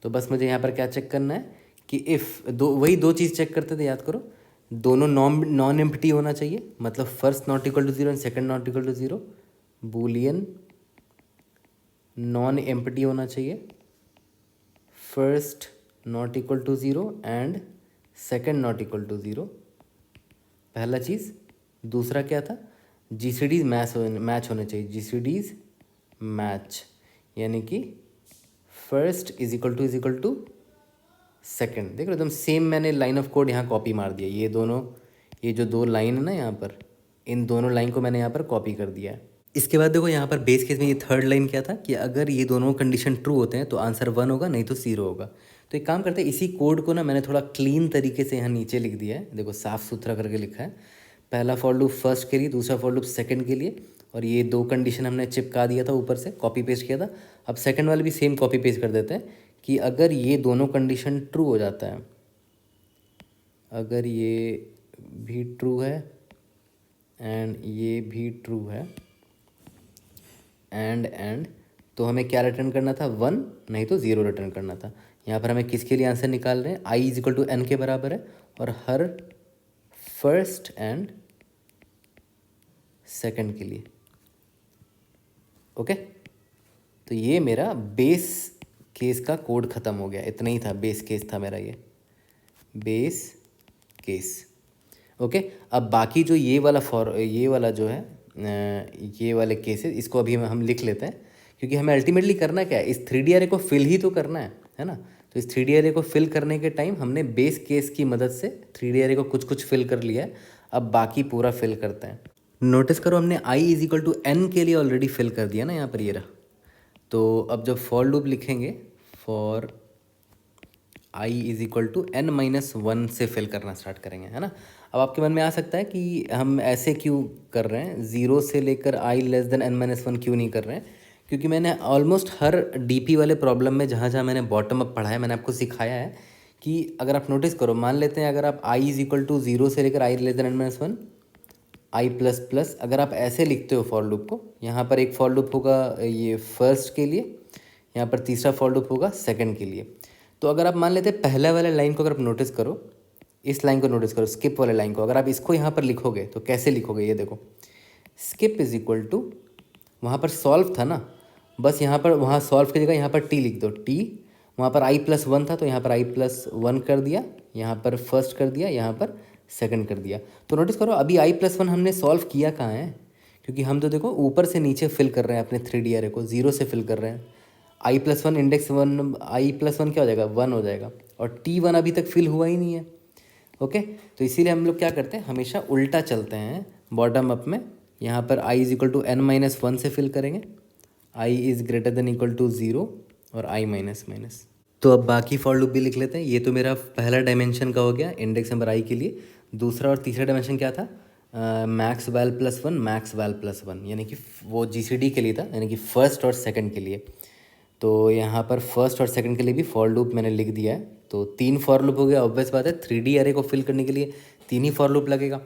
तो बस मुझे यहाँ पर क्या चेक करना है कि इफ़ वही दो चीज़ चेक करते थे, याद करो, दोनों नॉन एम्प्टी होना चाहिए, मतलब first not equal to 0 and second not equal to 0, boolean non empty होना चाहिए, first not equal to 0 and second not equal to 0, पहला चीज़। दूसरा क्या था, GCDs मैच होने चाहिए, GCDs मैच, यानी कि first is equal to second. देख लो एकदम सेम मैंने लाइन ऑफ कोड यहाँ कॉपी मार दिया, ये दोनों, ये जो दो लाइन है ना यहाँ पर, इन दोनों लाइन को मैंने यहाँ पर कॉपी कर दिया है। इसके बाद देखो यहाँ पर बेस केस में ये थर्ड लाइन क्या था कि अगर ये दोनों कंडीशन ट्रू होते हैं तो आंसर 1 होगा, नहीं तो 0 होगा। तो एक काम करते हैं, इसी कोड को ना मैंने थोड़ा क्लीन तरीके से यहाँ नीचे लिख दिया है, देखो साफ़ सुथरा करके लिखा है। पहला फॉर लूप फर्स्ट के लिए, दूसरा फॉर लूप सेकंड के लिए, और ये दो कंडीशन हमने चिपका दिया था ऊपर से, कॉपी पेस्ट किया था। अब सेकंड वाले भी सेम कॉपी पेस्ट कर देते हैं कि अगर ये दोनों कंडीशन ट्रू हो जाता है, अगर ये भी ट्रू है एंड ये भी ट्रू है एंड तो हमें क्या रिटर्न करना था, 1, नहीं तो 0 रिटर्न करना था। यहाँ पर हमें किसके लिए आंसर निकाल रहे हैं, i is equal to n के बराबर है, और हर फर्स्ट एंड सेकंड के लिए। ओके, तो ये मेरा बेस केस का कोड ख़त्म हो गया, इतना ही था, बेस केस था मेरा ये बेस केस। ओके, अब बाकी जो ये वाला जो है ये वाले केसेस, इसको अभी हम लिख लेते हैं, क्योंकि हमें अल्टीमेटली करना क्या है, इस 3D एरे को फिल ही तो करना है ना। तो इस 3D एरे को फिल करने के टाइम हमने बेस केस की मदद से 3D एरे को कुछ कुछ फिल कर लिया है, अब बाकी पूरा फिल करते हैं। नोटिस करो हमने i is equal to n के लिए ऑलरेडी फिल कर दिया ना यहाँ पर, ये रहा। तो अब जब फॉर लूप लिखेंगे, for i is equal to n-1 से फिल करना स्टार्ट करेंगे, है ना। अब आपके मन में आ सकता है कि हम ऐसे क्यों कर रहे हैं, 0 से लेकर i लेस देन n-1 क्यों नहीं कर रहे हैं, क्योंकि मैंने ऑलमोस्ट हर DP वाले प्रॉब्लम में जहाँ जहाँ मैंने बॉटम अप पढ़ा है, मैंने आपको सिखाया है कि अगर आप नोटिस करो, मान लेते हैं अगर आप i इज इक्वल टू 0 से लेकर i less than n-1, i plus plus, अगर आप ऐसे लिखते हो फॉर लूप को, यहाँ पर एक फॉर लूप होगा ये फर्स्ट के लिए, यहाँ पर तीसरा फॉर लूप होगा सेकंड के लिए। तो अगर आप मान लेते हैं पहले वाले लाइन को अगर आप नोटिस करो, इस लाइन को नोटिस करो, स्किप वाले लाइन को, अगर आप इसको यहाँ पर लिखोगे तो कैसे लिखोगे, ये देखो, स्किप इज इक्वल टू, वहाँ पर सॉल्व था ना, बस यहाँ पर, वहाँ सॉल्व की जगह यहाँ पर टी लिख दो, टी, वहाँ पर i+1 था तो यहाँ पर i+1 कर दिया, यहाँ पर फर्स्ट कर दिया, यहाँ पर सेकंड कर दिया। तो नोटिस करो अभी i+1 हमने सॉल्व किया कहाँ है, क्योंकि हम तो देखो ऊपर से नीचे फिल कर रहे हैं अपने 3D एरे को, 0 से फिल कर रहे हैं। i+1 इंडेक्स 1, i+1 क्या हो जाएगा, 1 हो जाएगा, और t1 अभी तक फिल हुआ ही नहीं है। ओके, तो इसीलिए हम लोग क्या करते हैं, हमेशा उल्टा चलते हैं बॉटम अप में। यहाँ पर i is equal to n-1 से फिल करेंगे, i is greater than equal to 0 और i माइनस माइनस। तो अब बाकी फॉर लूप भी लिख लेते हैं। ये तो मेरा पहला डायमेंशन का हो गया इंडेक्स नंबर i के लिए। दूसरा और तीसरा डायमेंशन क्या था, max val plus 1, max val plus 1, यानी कि वो GCD के लिए था, यानी कि फर्स्ट और सेकंड के लिए। तो यहाँ पर फर्स्ट और सेकंड के लिए भी फॉर लूप मैंने लिख दिया है। तो 3 फॉर लूप हो गया, ऑब्वियस बात है 3D एरे को फिल करने के लिए 3 ही फॉर लूप लगेगा।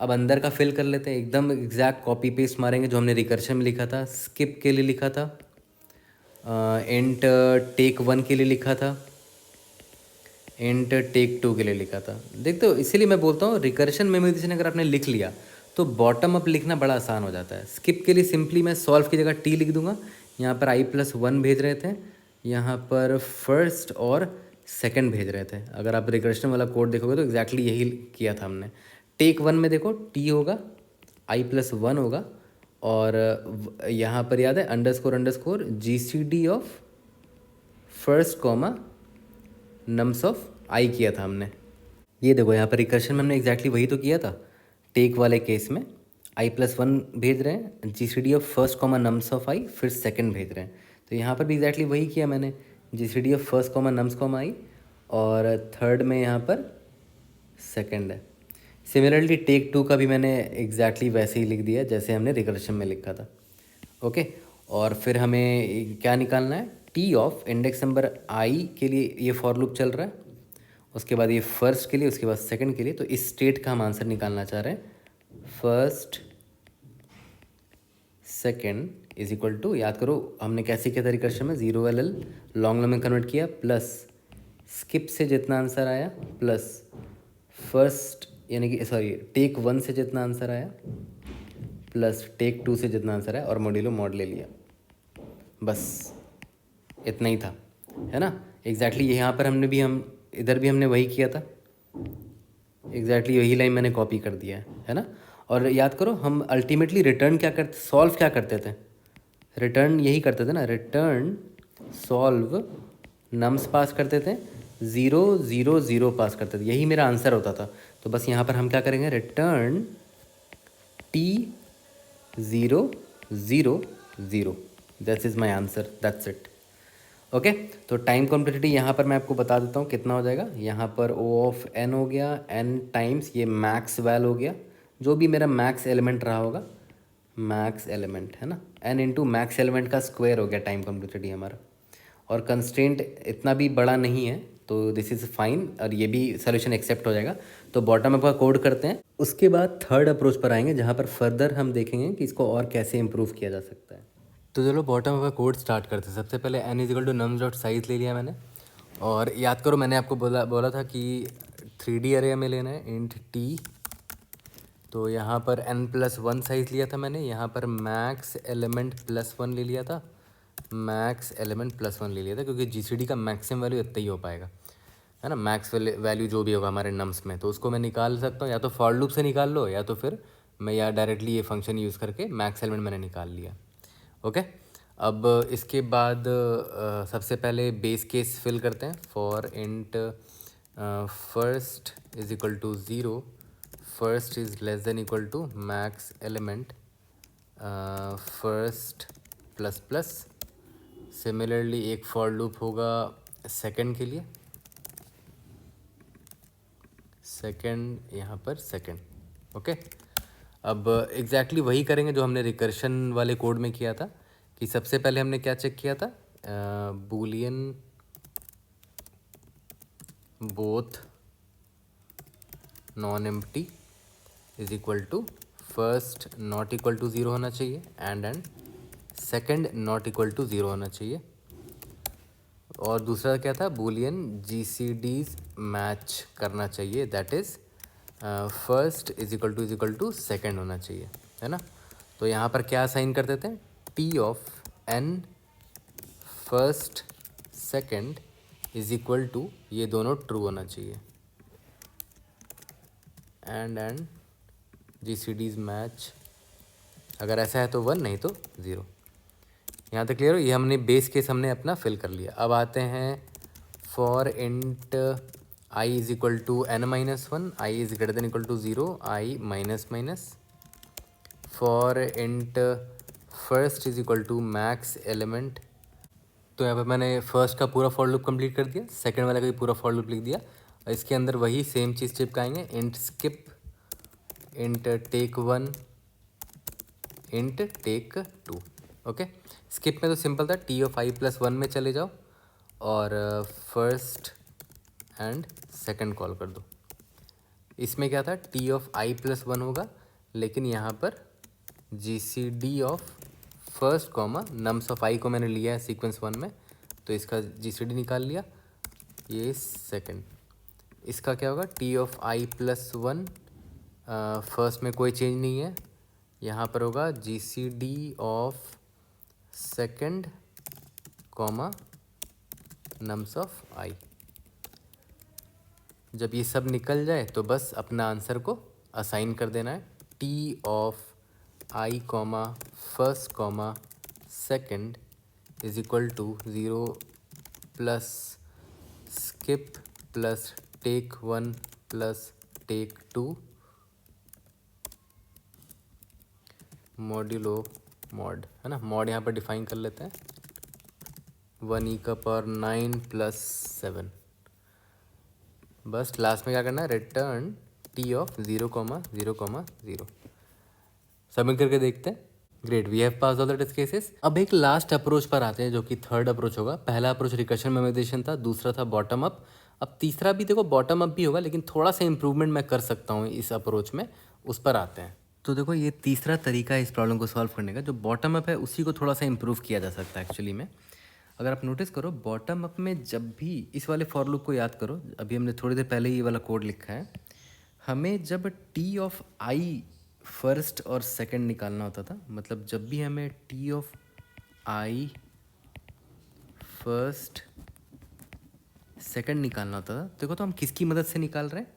अब अंदर का फिल कर लेते हैं, एकदम एग्जैक्ट कॉपी पेस्ट मारेंगे जो हमने रिकर्शन में लिखा था, स्किप के लिए लिखा था, इंट टेक 1 के लिए लिखा था, इंट टेक 2 के लिए लिखा था। देखते हो, इसीलिए मैं बोलता हूँ रिकर्शन मेमोराइजेशन अगर आपने लिख लिया तो बॉटम अप लिखना बड़ा आसान हो जाता है। स्किप के लिए सिंपली मैं सॉल्व की जगह टी लिख दूंगा, यहाँ पर i+1 भेज रहे थे, यहाँ पर फर्स्ट और सेकंड भेज रहे थे। अगर आप रिकर्शन वाला कोड देखोगे तो एग्जैक्टली यही किया था हमने। टेक 1 में देखो टी होगा, i+1 होगा, और यहाँ पर याद है underscore GCD of first comma nums of i किया था हमने। ये देखो यहाँ पर रिकर्शन में हमने एग्जैक्टली वही तो किया था। टेक वाले केस में i+1 भेज रहे हैं, GCD of first comma nums of i, फिर सेकंड भेज रहे हैं। तो यहाँ पर भी एग्जैक्टली वही किया मैंने, GCD of first comma nums comma i, और थर्ड में यहाँ पर सेकंड है। सिमिलरली टेक 2 का भी मैंने एग्जैक्टली वैसे ही लिख दिया जैसे हमने रिकर्शन में लिखा था। ओके, और फिर हमें क्या निकालना है, टी ऑफ इंडेक्स नंबर आई के लिए ये फॉर लूप चल रहा है, उसके बाद ये फर्स्ट के लिए, उसके बाद सेकंड के लिए। तो इस स्टेट का हम आंसर निकालना चाह रहे हैं, first second is equal to, याद करो हमने कैसे किया था रिकर्शन में, 0LL लॉन्ग में कन्वर्ट किया, प्लस स्किप से जितना आंसर आया, प्लस फर्स्ट यानी कि सॉरी टेक 1 से जितना आंसर आया, प्लस टेक 2 से जितना आंसर आया, और मॉड्यूलो मॉड ले लिया। बस इतना ही था, है ना। एग्जैक्टली यहाँ पर हम इधर भी हमने वही किया था, एग्जैक्टली वही लाइन मैंने कॉपी कर दिया है ना। और याद करो हम अल्टीमेटली रिटर्न क्या करते, सॉल्व क्या करते थे, रिटर्न यही करते थे ना, रिटर्न सॉल्व नम्स पास करते थे, 0 0 0 पास करते थे, यही मेरा आंसर होता था। तो बस यहाँ पर हम क्या करेंगे, return T 0 0 0, that's is my answer, that's it. Okay, तो टाइम कॉम्प्लेक्सिटी यहाँ पर मैं आपको बता देता हूँ कितना हो जाएगा। यहाँ पर O ऑफ n हो गया, n टाइम्स ये मैक्स वैल हो गया, जो भी मेरा मैक्स एलिमेंट रहा होगा, मैक्स एलिमेंट है ना, n इंटू मैक्स एलिमेंट का स्क्वायर हो गया टाइम कॉम्प्लेक्सिटी हमारा। और कंस्ट्रेंट इतना भी बड़ा नहीं है, तो दिस इज़ फाइन, और ये भी सोल्यूशन एक्सेप्ट हो जाएगा। तो बॉटम अप का कोड करते हैं, उसके बाद थर्ड अप्रोच पर आएंगे जहाँ पर फर्दर हम देखेंगे कि इसको और कैसे इम्प्रूव किया जा सकता है। तो चलो बॉटम अप का कोड स्टार्ट करते हैं। सबसे पहले n is equal to nums dot size ले लिया मैंने, और याद करो मैंने आपको बोला था कि 3D अरे में लेना है, इंट t। तो यहाँ पर n+1 साइज़ लिया था मैंने, यहाँ पर मैक्स एलिमेंट +1 ले लिया था, मैक्स एलिमेंट +1 ले लिया था, क्योंकि GCD का मैक्सिमम वैल्यू इतना ही हो पाएगा, है ना। मैक्स वैल्यू जो भी होगा हमारे नम्स में, तो उसको मैं निकाल सकता हूँ, या तो फॉर लूप से निकाल लो, या तो फिर मैं या डायरेक्टली ये फंक्शन यूज़ करके मैक्स एलिमेंट मैंने निकाल लिया। ओके, अब इसके बाद सबसे पहले बेस केस फिल करते हैं, for int first is equal to 0, first is less than equal to max element first plus plus. Similarly एक फॉर लूप होगा सेकंड के लिए, सेकंड यहाँ पर सेकंड। ओके, अब एग्जैक्टली वही करेंगे जो हमने रिकर्शन वाले कोड में किया था, कि सबसे पहले हमने क्या चेक किया था, boolean both non empty is equal to first not equal to 0 होना चाहिए, and second not equal to 0 होना चाहिए। और दूसरा क्या था, बूलियन GCDs मैच करना चाहिए, that is first is equal to second होना चाहिए, है ना। तो यहाँ पर क्या साइन कर देते हैं, T of n first second is equal to, ये दोनों ट्रू होना चाहिए, एंड GCDs मैच, अगर ऐसा है तो 1, नहीं तो 0। यहाँ तक क्लियर हो, ये हमने बेस केस हमने अपना फिल कर लिया। अब आते हैं for int I is equal to n-1, I is greater than equal to 0, I minus minus. For int first is equal to max element, तो यहाँ पर मैंने फर्स्ट का पूरा फॉर लूप कंप्लीट कर दिया, सेकंड वाला का भी पूरा फॉर लूप लिख दिया। इसके अंदर वही सेम चीज़ चिपकाएंगे, int skip, int take 1, int take 2। Okay, skip में तो सिंपल था, T ऑफ i+1 में चले जाओ और फर्स्ट एंड सेकंड कॉल कर दो। इसमें क्या था, t of i plus one होगा, लेकिन यहाँ पर G C D of first comma nums of i को मैंने लिया है सीक्वेंस वन में, तो इसका जी सी डी निकाल लिया। ये सेकंड, इसका क्या होगा, t of i plus one, first में कोई चेंज नहीं है, यहाँ पर होगा G C D of second comma nums of i. जब ये सब निकल जाए तो बस अपना आंसर को असाइन कर देना है, T of I comma first comma second is equal to 0 plus skip plus take one plus take two modulo mod, है ना। मॉड यहाँ पर डिफाइन कर लेते हैं, 1e⁻9 प्लस 7। बस लास्ट में क्या करना है, रिटर्न टी ऑफ 0,0,0। सबमिट करके देखते हैं। Great, we have pass all the test cases. अब एक लास्ट अप्रोच पर आते हैं जो कि थर्ड अप्रोच होगा। पहला अप्रोच रिकर्शन मेमोराइजेशन था, दूसरा था बॉटम अप। अब तीसरा भी देखो बॉटम अप भी होगा, लेकिन थोड़ा सा इंप्रूवमेंट मैं कर सकता हूँ इस अप्रोच में, उस पर आते हैं। तो देखो ये तीसरा तरीका है इस प्रॉब्लम को सॉल्व करने का, जो बॉटम अप है उसी को थोड़ा सा इंप्रूव किया जा सकता है एक्चुअली में। अगर आप नोटिस करो बॉटम अप में जब भी इस वाले फॉर लूप को याद करो, अभी हमने थोड़ी देर पहले ये वाला कोड लिखा है, हमें जब टी ऑफ आई फर्स्ट और सेकंड निकालना होता था, मतलब जब भी हमें T of I first second निकालना होता था, देखो तो हम किसकी मदद से निकाल रहे हैं,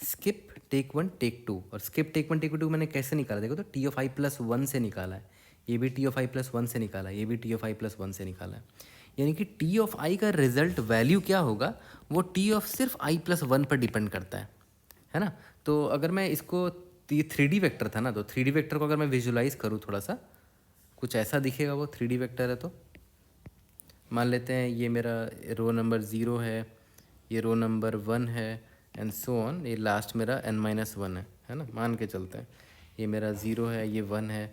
skip take one take two. और skip take one take two मैंने कैसे निकाला, देखो तो t of i plus one से निकाला है, ये भी t of i plus one से निकाला है, ये भी t of i plus one से निकाला है। यानी कि टी ऑफ आई का रिजल्ट वैल्यू क्या होगा, वो टी ऑफ सिर्फ आई प्लस वन पर डिपेंड करता है ना। तो अगर मैं इसको, ये 3D वेक्टर था ना, तो 3D वेक्टर को अगर मैं विजुलाइज करूँ थोड़ा सा, कुछ ऐसा दिखेगा। वो 3D वेक्टर है, तो मान लेते हैं ये मेरा रो नंबर 0 है, ये रो नंबर 1 है, एंड सो ऑन, ये लास्ट मेरा n-1 है ना, मान के चलते हैं। ये मेरा 0 है, ये 1 है,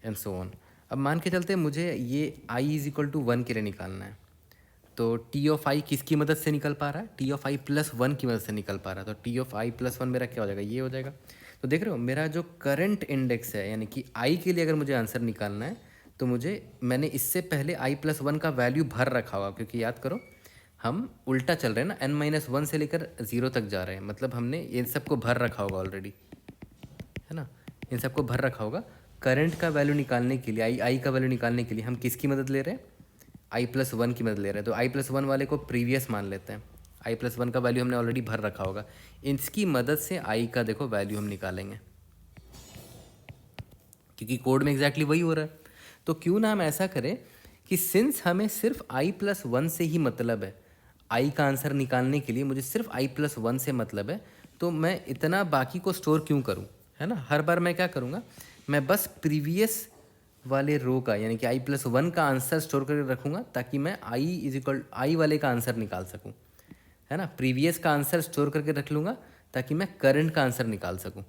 एंड सो ऑन। अब मान के चलते हैं मुझे ये i इज इक्वल टू 1 के लिए निकालना है, तो टी ऑफ आई किसकी मदद से निकल पा रहा है, T of i plus one की मदद से निकल पा रहा है। तो t of i plus one मेरा क्या हो जाएगा, ये हो जाएगा। तो देख रहे हो मेरा जो करंट इंडेक्स है, यानी कि आई के लिए अगर मुझे आंसर निकालना है, तो मैंने इससे पहले आई प्लस वन का वैल्यू भर रखा होगा, क्योंकि याद करो हम उल्टा चल रहे हैं ना, n-1 से लेकर 0 तक जा रहे हैं, मतलब हमने इन सबको भर रखा होगा ऑलरेडी, है ना। इन सबको भर रखा होगा। करंट का वैल्यू निकालने के लिए, आई का वैल्यू निकालने के लिए हम किसकी मदद ले रहे हैं, आई प्लस वन की मदद ले रहे हैं। तो आई प्लस वन वाले को प्रीवियस मान लेते हैं, आई प्लस वन का वैल्यू हमने ऑलरेडी भर रखा होगा, इसकी मदद से आई का देखो वैल्यू हम निकालेंगे, क्योंकि कोड में एग्जैक्टली वही हो रहा है। तो क्यों ना हम ऐसा करें कि सिंस हमें सिर्फ आई प्लस वन से ही मतलब है, आई का आंसर निकालने के लिए मुझे सिर्फ आई प्लस वन से मतलब है, तो मैं इतना बाकी को स्टोर क्यों करूं, है ना। हर बार मैं क्या करूँगा, मैं बस प्रीवियस वाले रो का, यानी कि आई प्लस वन का आंसर स्टोर करके रखूँगा, ताकि मैं आई इज इक्वल आई वाले का आंसर निकाल सकूँ, है ना। प्रीवियस का आंसर स्टोर करके रख लूँगा ताकि मैं करंट का आंसर निकाल सकूँ।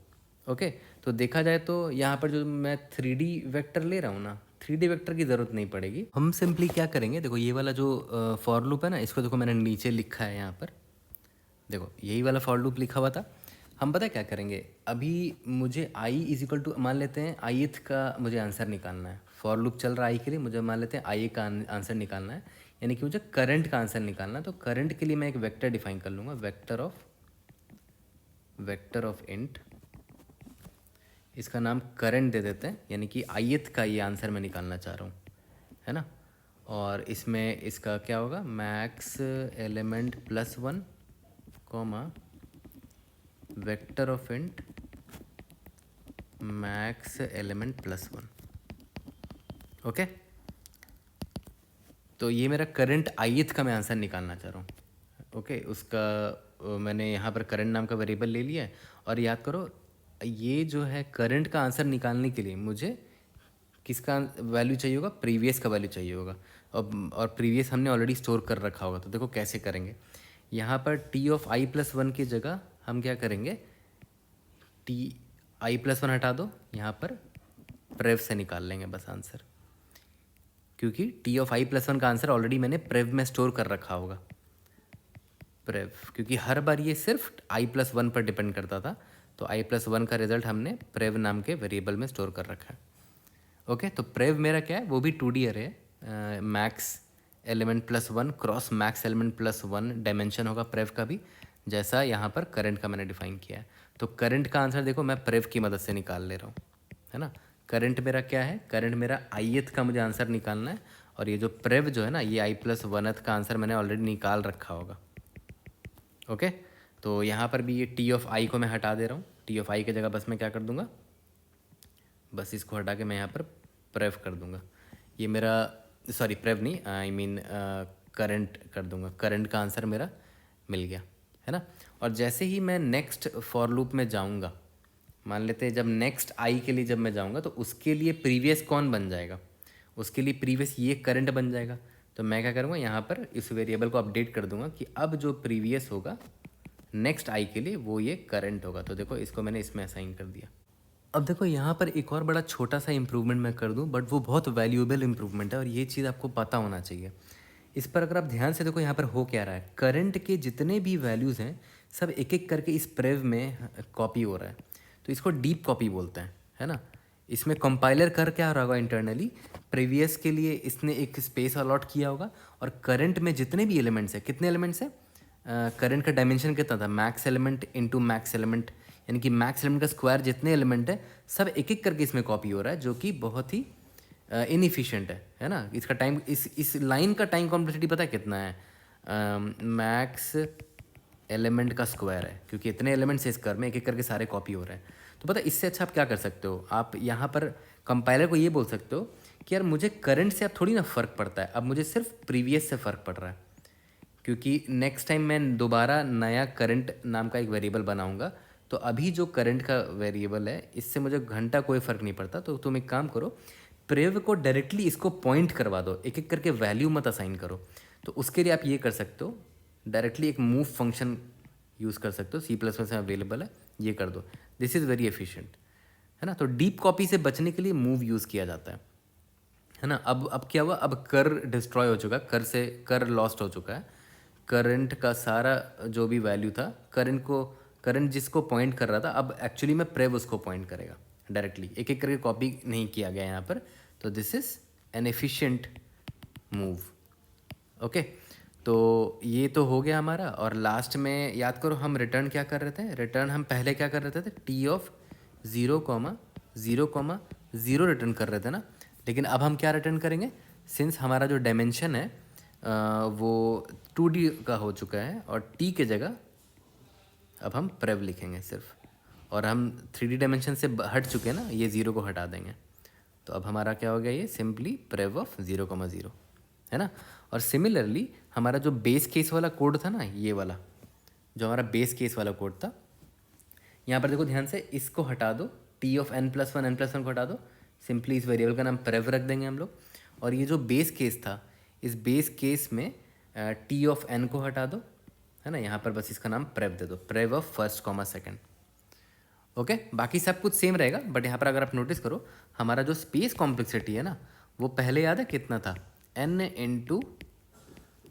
ओके, तो देखा जाए तो यहाँ पर जो मैं 3D वेक्टर ले रहा हूँ ना, 3D वेक्टर की ज़रूरत नहीं पड़ेगी। हम सिंपली क्या करेंगे, देखो ये वाला जो फॉर लूप है ना, इसको देखो मैंने नीचे लिखा है यहाँ पर, देखो यही वाला फॉर लूप लिखा हुआ था। हम पता क्या करेंगे, अभी मुझे आई इज इक्वल टू, मान लेते हैं ith का मुझे आंसर निकालना है, फॉर लूप चल रहा है आई के लिए, मुझे मान लेते हैं आई का आंसर निकालना है, यानी कि मुझे करंट का आंसर निकालना है। तो करंट के लिए मैं एक वेक्टर डिफाइन कर लूँगा, वेक्टर ऑफ इंट, इसका नाम करंट दे देते हैं, यानी कि ith का ये आंसर मैं निकालना चाह रहा हूँ, है ना। और इसमें इसका क्या होगा, max element plus one comma vector of int max element plus one. Okay, तो ये मेरा करंट ith का मैं आंसर निकालना चाह रहा हूँ। ओके, उसका मैंने यहाँ पर करंट नाम का वेरिएबल ले लिया है। और याद करो ये जो है करंट का आंसर निकालने के लिए मुझे किसका वैल्यू चाहिए होगा, प्रीवियस का वैल्यू चाहिए होगा, और प्रीवियस हमने ऑलरेडी स्टोर कर रखा होगा। तो देखो कैसे करेंगे, यहाँ पर T of i plus one की जगह हम क्या करेंगे, टी आई प्लस वन हटा दो, यहाँ पर प्रेव से निकाल लेंगे बस आंसर, क्योंकि T of i plus one का आंसर ऑलरेडी मैंने प्रेव में स्टोर कर रखा होगा। प्रेव, क्योंकि हर बार ये सिर्फ i+1 पर डिपेंड करता था, तो i+1 का रिजल्ट हमने प्रेव नाम के वेरिएबल में स्टोर कर रखा है। ओके, तो प्रेव मेरा क्या है, वो भी 2D अरे है, max element +1 cross max element +1 dimension होगा प्रेव का भी, जैसा यहाँ पर करंट का मैंने डिफाइन किया है। तो करंट का आंसर देखो मैं प्रेव की मदद से निकाल ले रहा हूँ, है ना। करंट मेरा क्या है, करंट मेरा ith का मुझे आंसर निकालना है, और ये जो प्रेव जो है ना, ये i+1th का आंसर मैंने ऑलरेडी निकाल रखा होगा। ओके, तो यहाँ पर भी ये टी ऑफ आई को मैं हटा दे रहा हूँ, टी ऑफ आई की जगह बस मैं क्या कर दूँगा, बस इसको हटा के मैं यहाँ पर प्रेव कर दूँगा। ये मेरा, सॉरी प्रेव नहीं, आई मीन करंट कर दूँगा। करंट का आंसर मेरा मिल गया, है ना। और जैसे ही मैं नेक्स्ट फॉर लूप में जाऊँगा, मान लेते हैं जब नेक्स्ट आई के लिए जब मैं जाऊँगा, तो उसके लिए प्रीवियस कौन बन जाएगा, उसके लिए प्रीवियस ये करंट बन जाएगा। तो मैं क्या करूँगा, यहाँ पर इस वेरिएबल को अपडेट कर दूँगा कि अब जो प्रीवियस होगा नेक्स्ट आई के लिए वो ये करंट होगा। तो देखो इसको मैंने इसमें असाइन कर दिया। अब देखो यहाँ पर एक और बड़ा छोटा सा इंप्रूवमेंट मैं कर दूँ, बट वो बहुत वैल्यूएबल इंप्रूवमेंट है और ये चीज़ आपको पता होना चाहिए। इस पर अगर आप ध्यान से देखो, यहाँ पर हो क्या रहा है, करंट के जितने भी वैल्यूज़ हैं सब एक एक करके इस प्रेव में कॉपी हो रहा है, तो इसको डीप कॉपी बोलते हैं, है ना। इसमें कंपाइलर कर क्या रहा होगा, इंटरनली प्रीवियस के लिए इसने एक स्पेस अलॉट किया होगा, और करंट में जितने भी एलिमेंट्स हैं, कितने एलिमेंट्स हैं, करंट का डायमेंशन कितना था, max element into max element, यानी कि मैक्स एलिमेंट का स्क्वायर जितने एलिमेंट है सब एक एक करके इसमें कॉपी हो रहा है, जो कि बहुत ही इनएफिशिएंट है ना। इसका टाइम, इस लाइन का टाइम कॉम्प्लेक्सिटी पता है कितना है, मैक्स एलिमेंट का स्क्वायर है, क्योंकि इतने एलिमेंट्स इस कर में एक एक करके सारे कॉपी हो रहे हैं। तो पता है इससे अच्छा आप क्या कर सकते हो, आप यहाँ पर कंपाइलर को ये बोल सकते हो कि यार मुझे करंट से अब थोड़ी ना फ़र्क पड़ता है, अब मुझे सिर्फ प्रीवियस से फ़र्क पड़ रहा है, क्योंकि नेक्स्ट टाइम मैं दोबारा नया करंट नाम का एक वेरिएबल बनाऊंगा, तो अभी जो करंट का वेरिएबल है इससे मुझे घंटा कोई फ़र्क नहीं पड़ता। तो तुम एक काम करो, प्रेव को डायरेक्टली इसको पॉइंट करवा दो, एक एक करके वैल्यू मत असाइन करो। तो उसके लिए आप ये कर सकते हो, डायरेक्टली एक मूव फंक्शन यूज़ कर सकते हो, C++ में अवेलेबल है, ये कर दो, दिस इज़ वेरी एफिशिएंट, है ना। तो डीप कॉपी से बचने के लिए मूव यूज़ किया जाता है ना। अब क्या हुआ, अब कर डिस्ट्रॉय हो चुका है, कर से कर लॉस्ट हो चुका है, करंट का सारा जो भी वैल्यू था, करंट जिसको पॉइंट कर रहा था, अब एक्चुअली में प्रेव उसको पॉइंट करेगा डायरेक्टली, एक एक करके कॉपी नहीं किया गया यहाँ पर। तो this is an efficient move. Okay, तो ये तो हो गया हमारा। और लास्ट में याद करो हम रिटर्न क्या कर रहे थे, रिटर्न हम पहले क्या कर रहे थे, टी ऑफ 0,0,0 रिटर्न कर रहे थे ना। लेकिन अब हम क्या रिटर्न करेंगे, सिंस हमारा जो डायमेंशन है वो 2D का हो चुका है, और टी के जगह अब हम प्रेव लिखेंगे सिर्फ, और हम 3D डायमेंशन से हट चुके हैं ना, ये 0 को हटा देंगे। तो अब हमारा क्या हो गया, ये सिंपली प्रेव ऑफ 0,0, है ना। और सिमिलरली हमारा जो बेस केस वाला कोड था ना, ये वाला जो हमारा बेस केस वाला कोड था, यहाँ पर देखो ध्यान से, इसको हटा दो, टी ऑफ n+1 को हटा दो, सिंपली इस वेरिएबल का नाम प्रेव रख देंगे हम लोग। और ये जो बेस केस था, इस बेस केस में टी ऑफ n को हटा दो, है ना, यहाँ पर बस इसका नाम प्रेव दे दो, prev of first comma second. Okay, बाकी सब कुछ सेम रहेगा, बट यहाँ पर अगर आप नोटिस करो, हमारा जो स्पेस कॉम्प्लेक्सिटी है ना, वो पहले याद है कितना था, n इंटू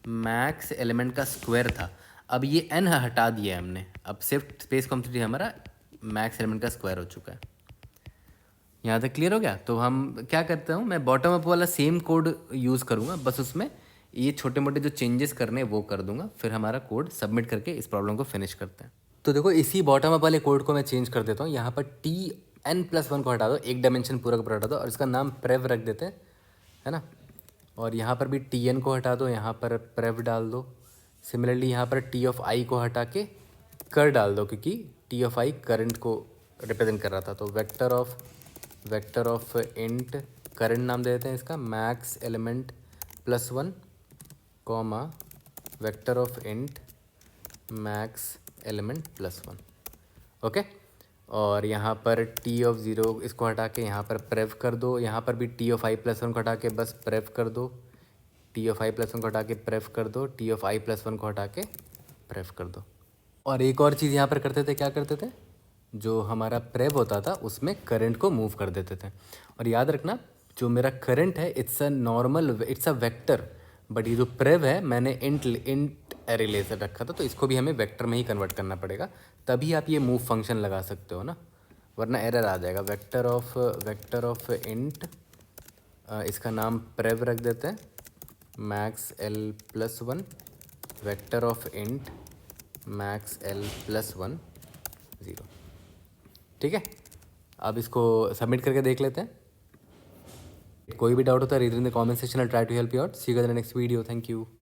मैक्स एलिमेंट का स्क्वायर था। अब ये n हटा दिया है हमने, अब सिर्फ स्पेस कॉम्प्लेक्सिटी हमारा मैक्स एलिमेंट का स्क्वायर हो चुका है। यहाँ तक क्लियर हो गया। तो हम क्या करता हूँ, मैं बॉटम अप वाला सेम कोड यूज़ करूँगा, बस उसमें ये छोटे मोटे जो चेंजेस करने हैं वो कर दूंगा, फिर हमारा कोड सबमिट करके इस प्रॉब्लम को फिनिश करते हैं। तो देखो इसी बॉटम अप वाले कोड को मैं चेंज कर देता हूँ, यहाँ पर Tn+1 को हटा दो, एक डायमेंशन पूरा का पूरा हटा दो, और इसका नाम प्रेव रख देते हैं, है ना। और यहाँ पर भी Tn को हटा दो, यहाँ पर प्रेव डाल दो। सिमिलरली यहाँ पर T ऑफ I को हटा के कर डाल दो, क्योंकि T ऑफ I करंट को रिप्रेजेंट कर रहा था। तो वेक्टर ऑफ इंट करंट नाम दे देते हैं इसका, max element +1 comma vector of int max element +1। Okay, और यहाँ पर टी ऑफ 0 इसको हटा के यहाँ पर प्रेव कर दो, यहाँ पर भी टी ऑफ i+1 को हटा के बस प्रेव कर दो, टी ऑफ i+1 को हटा के प्रेव कर दो, टी ऑफ i+1 को हटा के प्रेव कर दो। और एक और चीज़ यहाँ पर करते थे, क्या करते थे, जो हमारा प्रेव होता था उसमें करंट को मूव कर देते थे। और याद रखना, जो मेरा करंट है इट्स अ वेक्टर, बट ये जो प्रेव है मैंने इंट एरे लेकर रखा था, तो इसको भी हमें वेक्टर में ही कन्वर्ट करना पड़ेगा, तभी आप ये मूव फंक्शन लगा सकते हो ना, वरना एरर आ जाएगा। वेक्टर ऑफ इंट, इसका नाम प्रेव रख देते हैं, max L plus one, vector of int max L plus one 0। ठीक है, अब इसको सबमिट करके देख लेते हैं। कोई भी डाउट होता है read in the comment section, I try to help you out. See you in the next video, thank you.